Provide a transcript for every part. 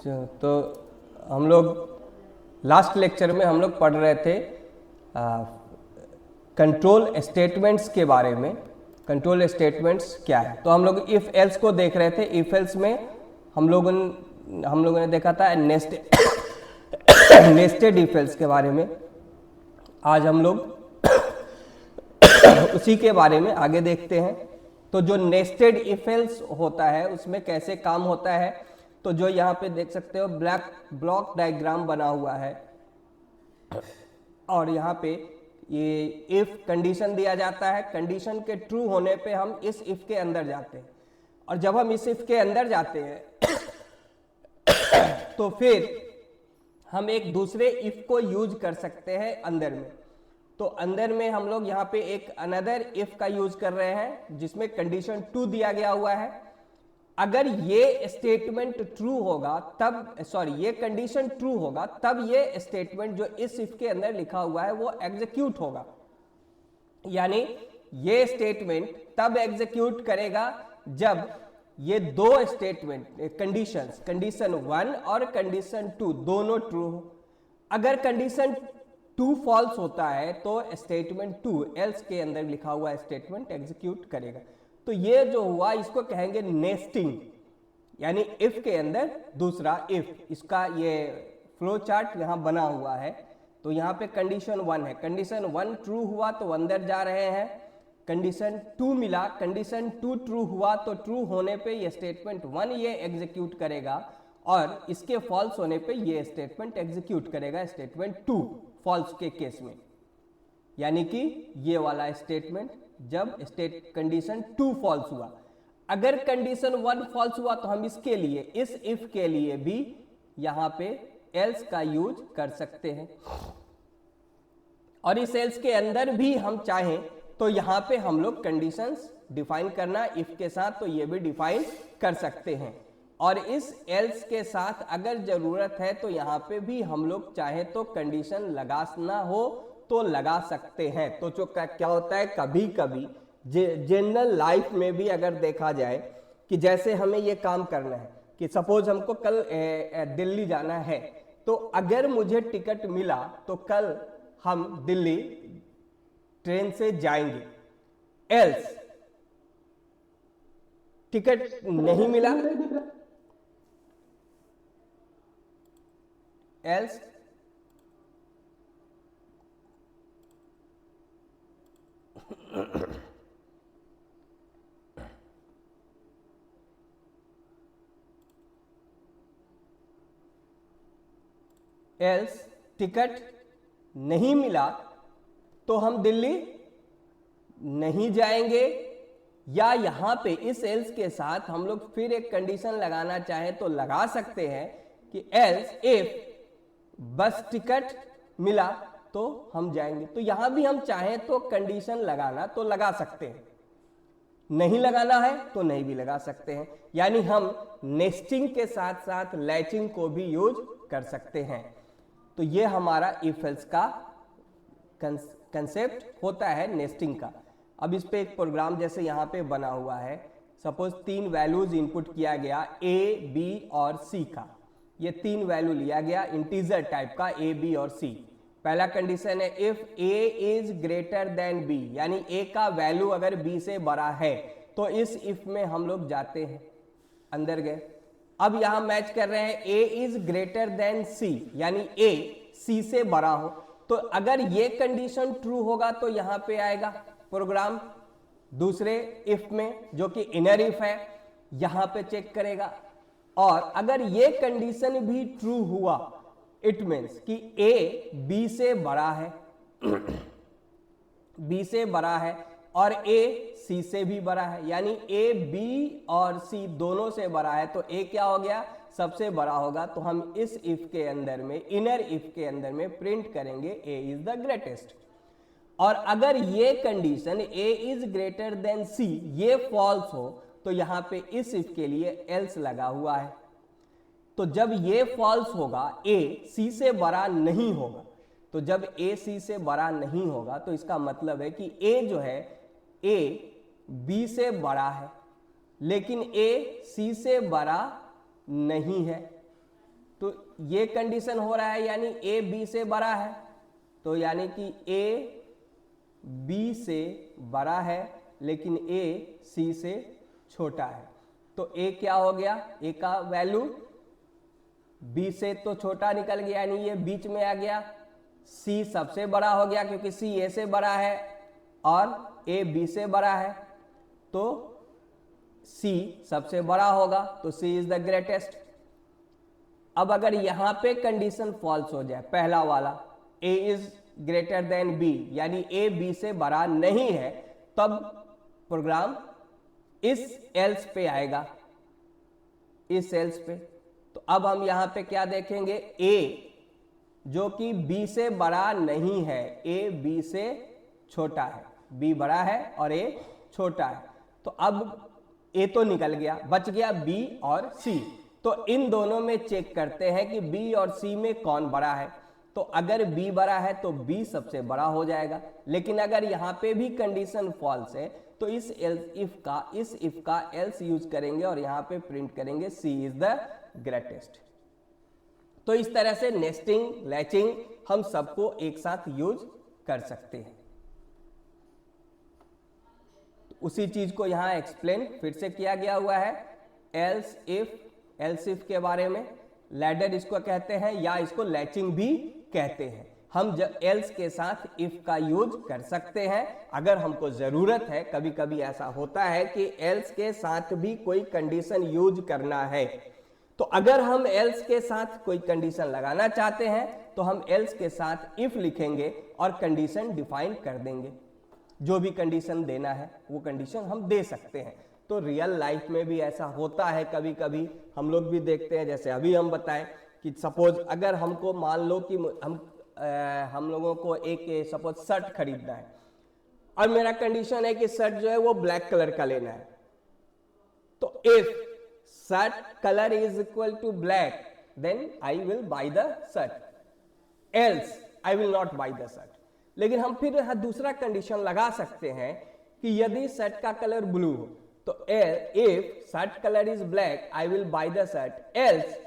तो हम लोग लास्ट लेक्चर में हम लोग पढ़ रहे थे कंट्रोल स्टेटमेंट्स के बारे में। कंट्रोल स्टेटमेंट्स क्या है, तो हम लोग इफ एल्स को देख रहे थे। इफ एल्स में हम लोगों ने देखा था नेस्टेड इफ एल्स के बारे में। आज हम लोग उसी के बारे में आगे देखते हैं। तो जो नेस्टेड इफ एल्स होता है उसमें कैसे काम होता है, तो जो यहाँ पे देख सकते हो ब्लॉक डायग्राम बना हुआ है और यहाँ पे ये इफ कंडीशन दिया जाता है। कंडीशन के ट्रू होने पे हम इस इफ के अंदर जाते हैं और जब हम इस इफ के अंदर जाते हैं तो फिर हम एक दूसरे इफ को यूज कर सकते हैं अंदर में। तो अंदर में हम लोग यहाँ पे एक अनदर इफ का यूज कर रहे हैं जिसमें कंडीशन 2 दिया गया हुआ है। अगर ये स्टेटमेंट ट्रू होगा तब, ये कंडीशन ट्रू होगा तब ये स्टेटमेंट जो इस इफ के अंदर लिखा हुआ है वो एग्जीक्यूट होगा। यानी ये स्टेटमेंट तब एग्जीक्यूट करेगा जब ये दो स्टेटमेंट कंडीशंस, कंडीशन 1 और कंडीशन 2 दोनों ट्रू हो। अगर कंडीशन 2 फॉल्स होता है तो स्टेटमेंट 2 एल्स के अंदर लिखा हुआ स्टेटमेंट एग्जीक्यूट करेगा। तो ये जो हुआ इसको कहेंगे नेस्टिंग, यानी इफ के अंदर दूसरा इफ। इसका ये फ्लो चार्ट यहाँ बना हुआ है। तो यहाँ पे कंडीशन 1 है, कंडीशन 1 ट्रू हुआ तो अंदर जा रहे हैं। कंडीशन 2 मिला, कंडीशन 2 ट्रू हुआ तो ट्रू होने पे ये स्टेटमेंट 1 ये एग्जीक्यूट करेगा और इसके फॉल्स होने पे ये स्टेटमेंट एग्जीक्यूट करेगा स्टेटमेंट 2 फॉल्स के केस में। यानी कि ये वाला स्टेटमेंट जब कंडीशन 2 फॉल्स हुआ। अगर कंडीशन 1 फॉल्स हुआ तो हम इसके लिए, इस इफ के लिए भी यहां पे एल्स का यूज कर सकते हैं और इस एल्स के अंदर भी हम चाहें तो यहां पे हम लोग कंडीशंस डिफाइन करना इफ के साथ तो ये भी डिफाइन कर सकते हैं। और इस एल्स के साथ अगर जरूरत है तो यहाँ पे भी हम लोग चाहे तो कंडीशन लगाना हो तो लगा सकते हैं। तो जो क्या होता है, कभी कभी जनरल लाइफ में भी अगर देखा जाए कि जैसे हमें ये काम करना है कि सपोज हमको कल दिल्ली जाना है, तो अगर मुझे टिकट मिला तो कल हम दिल्ली ट्रेन से जाएंगे। एल्स टिकट नहीं मिला, एल्स टिकट नहीं मिला तो हम दिल्ली नहीं जाएंगे। या यहां पे इस एल्स के साथ हम लोग फिर एक कंडीशन लगाना चाहें तो लगा सकते हैं कि एल्स इफ बस टिकट मिला तो हम जाएंगे। तो यहां भी हम चाहें तो कंडीशन लगाना तो लगा सकते हैं, नहीं लगाना है तो नहीं भी लगा सकते हैं। यानी हम नेस्टिंग के साथ साथ लैचिंग को भी यूज कर सकते हैं। तो ये हमारा इफ एल्स का कंसेप्ट होता है नेस्टिंग का। अब इस पे एक प्रोग्राम जैसे यहाँ पे बना हुआ है। सपोज 3 वैल्यूज इनपुट किया गया ए, बी और सी का। ये 3 वैल्यू लिया गया इंटीजर टाइप का, ए, बी और सी। पहला कंडीशन है if A is greater than B, यानी ए का वैल्यू अगर बी से बड़ा है तो इस इफ में हम लोग जाते हैं, अंदर गए। अब यहां मैच कर रहे हैं ए इज ग्रेटर देन सी, यानी ए सी से बड़ा हो। तो अगर ये कंडीशन ट्रू होगा तो यहां पे आएगा प्रोग्राम दूसरे इफ में जो कि इनर इफ है, यहां पे चेक करेगा। और अगर ये कंडीशन भी ट्रू हुआ इट मीन्स कि ए बी से बड़ा है बी से बड़ा है और ए सी से भी बड़ा है, यानी ए बी और सी दोनों से बड़ा है। तो ए क्या हो गया, सबसे बड़ा होगा। तो हम इस इफ के अंदर में, इनर इफ के अंदर में प्रिंट करेंगे ए इज द ग्रेटेस्ट। और अगर ये condition A is greater than C ये फॉल्स हो तो यहां पे इस इफ के लिए एल्स लगा हुआ है। तो जब ये फॉल्स होगा, ए सी से बड़ा नहीं होगा। तो जब ए सी से बड़ा नहीं होगा तो इसका मतलब है कि ए जो है, ए बी से बड़ा है लेकिन ए सी से बड़ा नहीं है। तो ये कंडीशन हो रहा है यानी ए बी से बड़ा है, तो यानी कि ए बी से बड़ा है लेकिन ए सी से छोटा है। तो ए क्या हो गया, ए का वैल्यू बी से तो छोटा निकल गया यानी ये बीच में आ गया। सी सबसे बड़ा हो गया क्योंकि सी ए से बड़ा है और ए बी से बड़ा है, तो सी सबसे बड़ा होगा, तो सी इज द ग्रेटेस्ट। अब अगर यहां पे कंडीशन फॉल्स हो जाए, पहला वाला ए इज ग्रेटर देन बी यानी ए बी से बड़ा नहीं है, तब प्रोग्राम इस एल्स पे आएगा, इस एल्स पे। तो अब हम यहां पे क्या देखेंगे, ए जो कि बी से बड़ा नहीं है, ए बी से छोटा है, बी बड़ा है और ए छोटा है। तो अब ए तो निकल गया, बच गया बी और सी। तो इन दोनों में चेक करते हैं कि बी और सी में कौन बड़ा है। तो अगर बी बड़ा है तो बी सबसे बड़ा हो जाएगा, लेकिन अगर यहां पे भी कंडीशन फॉल्स है तो इस इफ का एल्स यूज करेंगे और यहां पे प्रिंट करेंगे सी इज द ग्रेटेस्ट। तो इस तरह से नेस्टिंग, लैचिंग हम सबको एक साथ यूज कर सकते हैं। उसी चीज को यहां एक्सप्लेन फिर से किया गया हुआ है, एल्स इफ के बारे में। लैडर इसको कहते हैं या इसको लैचिंग भी कहते हैं। हम एल्स के साथ इफ का यूज कर सकते हैं अगर हमको जरूरत है। कभी कभी ऐसा होता है कि एल्स के साथ भी कोई कंडीशन यूज करना है, तो अगर हम एल्स के साथ कोई कंडीशन लगाना चाहते हैं तो हम एल्स के साथ इफ लिखेंगे और कंडीशन डिफाइन कर देंगे। जो भी कंडीशन देना है वो कंडीशन हम दे सकते हैं। तो रियल लाइफ में भी ऐसा होता है, कभी कभी हम लोग भी देखते हैं। जैसे अभी हम बताएं कि सपोज अगर हमको मान लो कि हम लोगों को एक सपोज शर्ट खरीदना है और मेरा कंडीशन है कि शर्ट जो है वो ब्लैक कलर का लेना है। तो if shirt colour is equal to black then I will buy the shirt, else I will not buy the shirt. लेकिन हम फिर दूसरा कंडीशन लगा सकते हैं कि यदि शर्ट का कलर ब्लू हो तो if shirt colour is black I will buy the shirt, else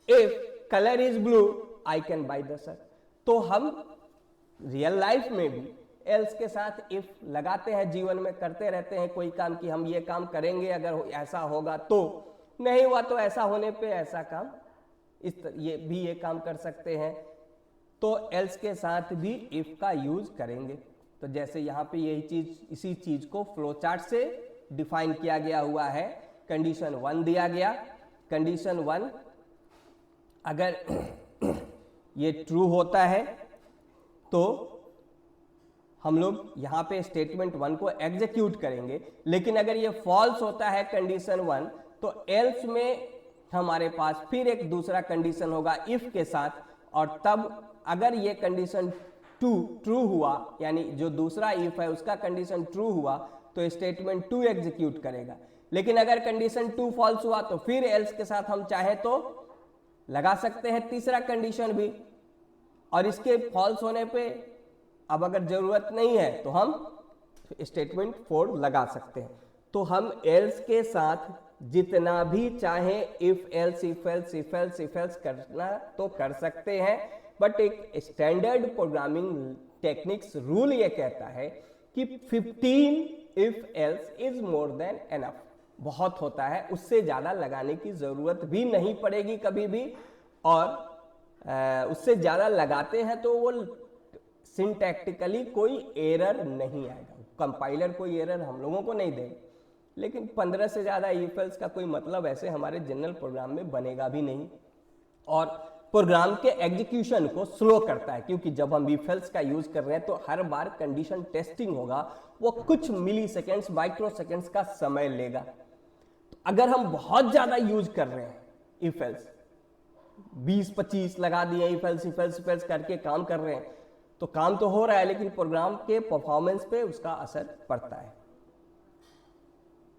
if colour is blue I can buy the shirt. तो हम रियल लाइफ में भी एल्स के साथ इफ लगाते हैं, जीवन में करते रहते हैं कोई काम कि हम ये काम करेंगे अगर ऐसा होगा तो, नहीं हुआ तो ऐसा होने पे ऐसा काम ये काम कर सकते हैं। तो एल्स के साथ भी इफ का यूज करेंगे। तो जैसे यहाँ पे यही चीज, इसी चीज को फ्लो चार्ट से डिफाइन किया गया हुआ है। कंडीशन 1 दिया गया, कंडीशन 1 अगर ये ट्रू होता है तो हम लोग यहाँ पे स्टेटमेंट 1 को एग्जीक्यूट करेंगे। लेकिन अगर ये फॉल्स होता है कंडीशन 1 तो एल्स में हमारे पास फिर एक दूसरा कंडीशन होगा इफ के साथ, और तब अगर ये कंडीशन 2 ट्रू हुआ यानी जो दूसरा इफ है उसका कंडीशन ट्रू हुआ तो स्टेटमेंट 2 एग्जीक्यूट करेगा। लेकिन अगर कंडीशन 2 फॉल्स हुआ तो फिर एल्स के साथ हम चाहे तो लगा सकते हैं तीसरा कंडीशन भी, और इसके फॉल्स होने पे अब अगर जरूरत नहीं है तो हम स्टेटमेंट 4 लगा सकते हैं। तो हम एल्स के साथ जितना भी चाहे if else if else if else if else करना तो कर सकते हैं, बट एक स्टैंडर्ड प्रोग्रामिंग टेक्निक्स रूल ये कहता है कि 15 if else is more than enough, बहुत होता है, उससे ज्यादा लगाने की जरूरत भी नहीं पड़ेगी कभी भी। और उससे ज्यादा लगाते हैं तो वो सिंटैक्टिकली कोई एरर नहीं आएगा, कंपाइलर कोई एरर हम लोगों को नहीं देगा। लेकिन 15 से ज्यादा इफ एल्स का कोई मतलब ऐसे हमारे जनरल प्रोग्राम में बनेगा भी नहीं, और प्रोग्राम के एग्जीक्यूशन को स्लो करता है, क्योंकि जब हम इफ एल्स का यूज कर रहे हैं तो हर बार कंडीशन टेस्टिंग होगा, वो कुछ मिली सेकेंड्स माइक्रो सेकेंड्स का समय लेगा। तो अगर हम बहुत ज्यादा यूज कर रहे हैं इफ एल्स, 20-25 लगा दिए इफ एल्स करके काम कर रहे हैं, तो काम तो हो रहा है लेकिन प्रोग्राम के परफॉर्मेंस पे उसका असर पड़ता है।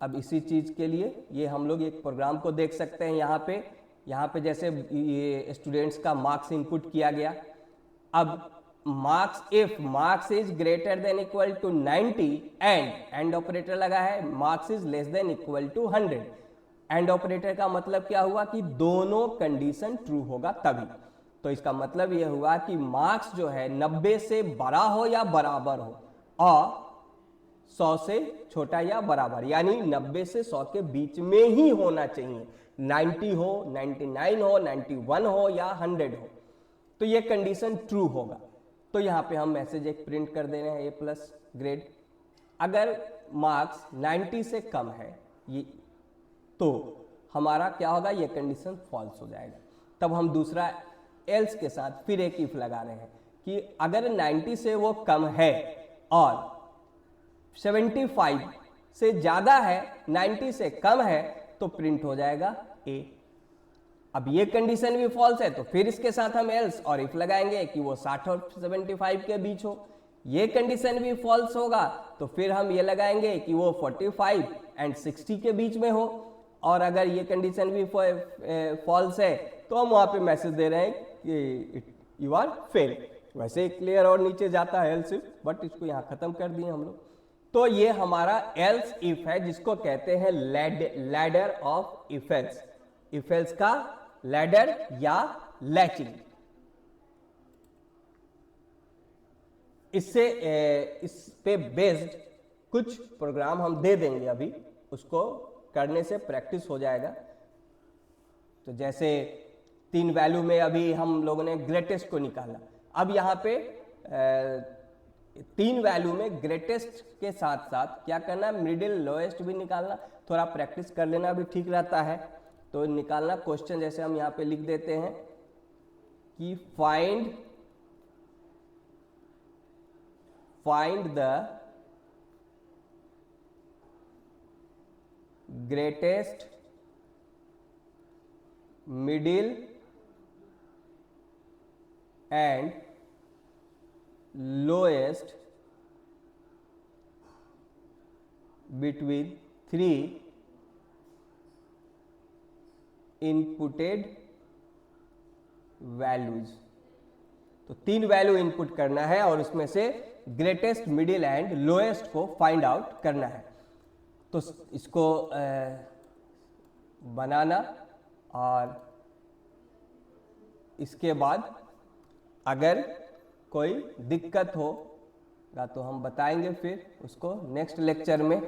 अब इसी चीज के लिए ये हम लोग एक प्रोग्राम को देख सकते हैं। यहाँ पे जैसे ये स्टूडेंट्स का मार्क्स इनपुट किया गया। अब marks if marks is greater than equal to 90 and operator लगा है, marks is less than equal to 100 and operator का मतलब क्या हुआ कि दोनों कंडीशन ट्रू होगा तभी। तो इसका मतलब यह हुआ कि मार्क्स जो है 90 से बड़ा हो या बराबर हो और 100 से छोटा या बराबर, यानी 90 से 100 के बीच में ही होना चाहिए। 90 हो, 99 हो, 91 हो या 100 हो, तो ये कंडीशन ट्रू होगा। तो यहाँ पे हम मैसेज एक प्रिंट कर दे रहे हैं ए प्लस ग्रेड। अगर मार्क्स 90 से कम है ये, तो हमारा क्या होगा, ये कंडीशन फॉल्स हो जाएगा। तब हम दूसरा एल्स के साथ फिर एक इफ लगा रहे हैं कि अगर 90 से वो कम है और 75 से ज्यादा है, 90 से कम है, तो प्रिंट हो जाएगा ए। अब ये कंडीशन भी फॉल्स है तो फिर इसके साथ हम एल्स और इफ लगाएंगे कि वो 60 और 75 के बीच हो। ये कंडीशन भी फॉल्स होगा तो फिर हम ये लगाएंगे कि वो 45 एंड 60 के बीच में हो। और अगर ये कंडीशन भी फॉल्स है तो हम वहां पे मैसेज दे रहे हैं कि यू आर फेल। वैसे क्लियर और नीचे जाता है एल्स इफ, बट इसको यहाँ खत्म कर दिए हम लोग। तो ये हमारा एल्स इफ है, जिसको कहते हैं ladder of if else. If else का लैडर या लैचिंग। इससे इस पे बेस्ड कुछ प्रोग्राम हम दे देंगे, अभी उसको करने से प्रैक्टिस हो जाएगा। तो जैसे 3 वैल्यू में अभी हम लोगों ने ग्रेटेस्ट को निकाला, अब यहाँ पे 3 वैल्यू में ग्रेटेस्ट के साथ साथ क्या करना, मिडिल लोएस्ट भी निकालना। थोड़ा प्रैक्टिस कर लेना भी ठीक रहता है। तो निकालना क्वेश्चन जैसे हम यहाँ पे लिख देते हैं कि find the greatest middle and lowest between 3 inputted values. तो 3 वैल्यू इनपुट करना है और उसमें से ग्रेटेस्ट, मिडिल एंड लोएस्ट को फाइंड आउट करना है। तो इसको बनाना और इसके बाद अगर कोई दिक्कत होगा तो हम बताएंगे फिर उसको नेक्स्ट लेक्चर में।